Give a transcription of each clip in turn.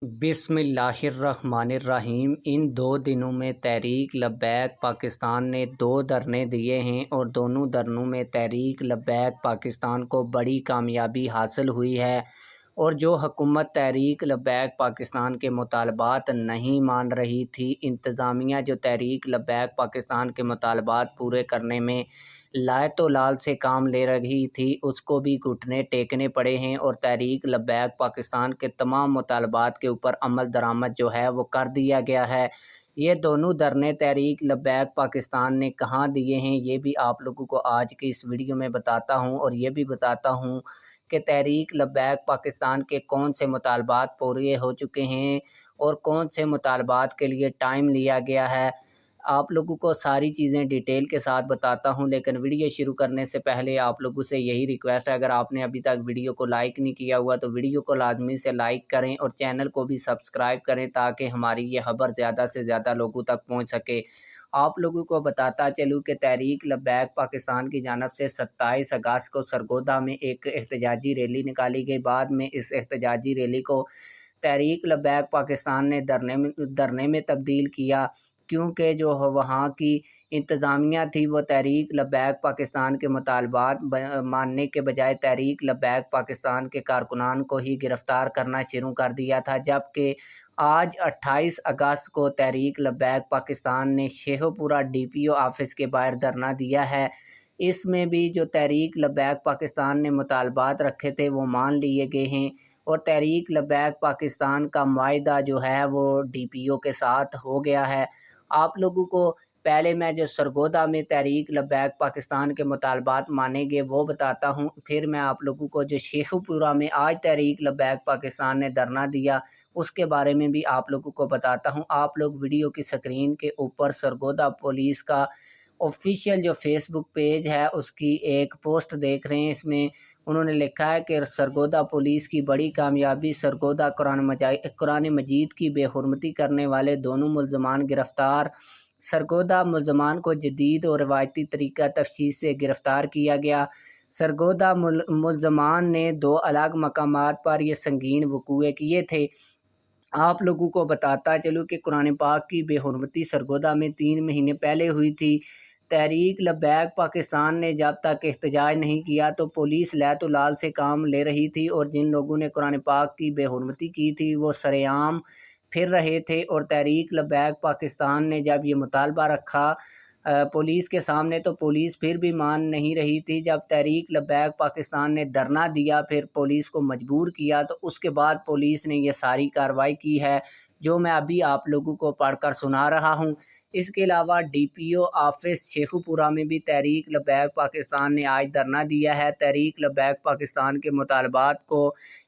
بسم اللہ الرحمن الرحیم۔ ان 2 دنوں میں تحریک لبیک پاکستان نے 2 دھرنے دیے ہیں اور دونوں دھرنوں میں تحریک لبیک پاکستان کو بڑی کامیابی حاصل ہوئی ہے، اور جو حکومت تحریک لبیک پاکستان کے مطالبات نہیں مان رہی تھی، انتظامیہ جو تحریک لبیک پاکستان کے مطالبات پورے کرنے میں لائے و لال سے کام لے رہی تھی، اس کو بھی گھٹنے ٹیکنے پڑے ہیں اور تحریک لبیک پاکستان کے تمام مطالبات کے اوپر عمل درآمد جو ہے وہ کر دیا گیا ہے۔ یہ دونوں دھرنے تحریک لبیک پاکستان نے کہاں دیے ہیں، یہ بھی آپ لوگوں کو آج کی اس ویڈیو میں بتاتا ہوں، اور یہ بھی بتاتا ہوں کہ تحریک لبیک پاکستان کے کون سے مطالبات پورے ہو چکے ہیں اور کون سے مطالبات کے لیے ٹائم لیا گیا ہے۔ آپ لوگوں کو ساری چیزیں ڈیٹیل کے ساتھ بتاتا ہوں، لیکن ویڈیو شروع کرنے سے پہلے آپ لوگوں سے یہی ریکویسٹ ہے، اگر آپ نے ابھی تک ویڈیو کو لائک نہیں کیا ہوا تو ویڈیو کو لازمی سے لائک کریں اور چینل کو بھی سبسکرائب کریں تاکہ ہماری یہ خبر زیادہ سے زیادہ لوگوں تک پہنچ سکے۔ آپ لوگوں کو بتاتا چلوں کہ تحریک لبیک پاکستان کی جانب سے 27 اگست کو سرگودا میں ایک احتجاجی ریلی نکالی گئی۔ بعد میں اس احتجاجی ریلی کو تحریک لبیک پاکستان نے دھرنے میں تبدیل کیا، کیونکہ جو وہاں کی انتظامیہ تھی وہ تحریک لبیک پاکستان کے مطالبات ماننے کے بجائے تحریک لبیک پاکستان کے کارکنان کو ہی گرفتار کرنا شروع کر دیا تھا، جبکہ آج 28 اگست کو تحریک لبیک پاکستان نے شیخو پورہ DPO آفس کے باہر دھرنا دیا ہے۔ اس میں بھی جو تحریک لبیک پاکستان نے مطالبات رکھے تھے وہ مان لیے گئے ہیں، اور تحریک لبیک پاکستان کا معاہدہ جو ہے وہ DPO کے ساتھ ہو گیا ہے۔ آپ لوگوں کو پہلے میں جو سرگودا میں تحریک لبیک پاکستان کے مطالبات مانے گئے وہ بتاتا ہوں، پھر میں آپ لوگوں کو جو شیخو پورہ میں آج تحریک لبیک پاکستان نے دھرنا دیا اس کے بارے میں بھی آپ لوگوں کو بتاتا ہوں۔ آپ لوگ ویڈیو کی سکرین کے اوپر سرگودا پولیس کا آفیشیل جو فیس بک پیج ہے اس کی ایک پوسٹ دیکھ رہے ہیں۔ اس میں انہوں نے لکھا ہے کہ سرگودا پولیس کی بڑی کامیابی، سرگودا قرآن مجید کی بے حرمتی کرنے والے دونوں ملزمان گرفتار۔ سرگودا ملزمان کو جدید اور روایتی طریقہ تفتیش سے گرفتار کیا گیا۔ سرگودا ملزمان نے 2 الگ مقامات پر یہ سنگین وقوعے کیے تھے۔ آپ لوگوں کو بتاتا چلوں کہ قرآن پاک کی بے حرمتی سرگودا میں 3 مہینے پہلے ہوئی تھی۔ تحریک لبیک پاکستان نے جب تک احتجاج نہیں کیا تو پولیس لائے و لال سے کام لے رہی تھی، اور جن لوگوں نے قرآن پاک کی بے حرمتی کی تھی وہ سرے عام پھر رہے تھے، اور تحریک لبیک پاکستان نے جب یہ مطالبہ رکھا پولیس کے سامنے تو پولیس پھر بھی مان نہیں رہی تھی۔ جب تحریک لبیک پاکستان نے دھرنا دیا، پھر پولیس کو مجبور کیا، تو اس کے بعد پولیس نے یہ ساری کارروائی کی ہے جو میں ابھی آپ لوگوں کو پڑھ کر سنا رہا ہوں۔ اس کے علاوہ DPO آفس شیخو پورہ میں بھی تحریک لبیک پاکستان نے آج دھرنا دیا ہے۔ تحریک لبیک پاکستان کے مطالبات کو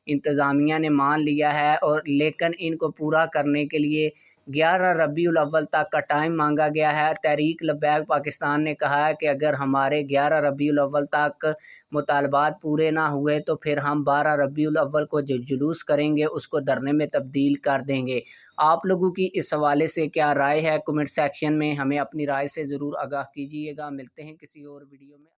انتظامیہ نے مان لیا ہے، اور لیکن ان کو پورا کرنے کے لیے 11 ربیع الاول تک کا ٹائم مانگا گیا ہے۔ تحریک لبیک پاکستان نے کہا ہے کہ اگر ہمارے 11 ربیع الاول تک مطالبات پورے نہ ہوئے تو پھر ہم 12 ربیع الاول کو جو جلوس کریں گے اس کو دھرنے میں تبدیل کر دیں گے۔ آپ لوگوں کی اس حوالے سے کیا رائے ہے؟ کمنٹ سیکشن میں ہمیں اپنی رائے سے ضرور آگاہ کیجیے گا۔ ملتے ہیں کسی اور ویڈیو میں۔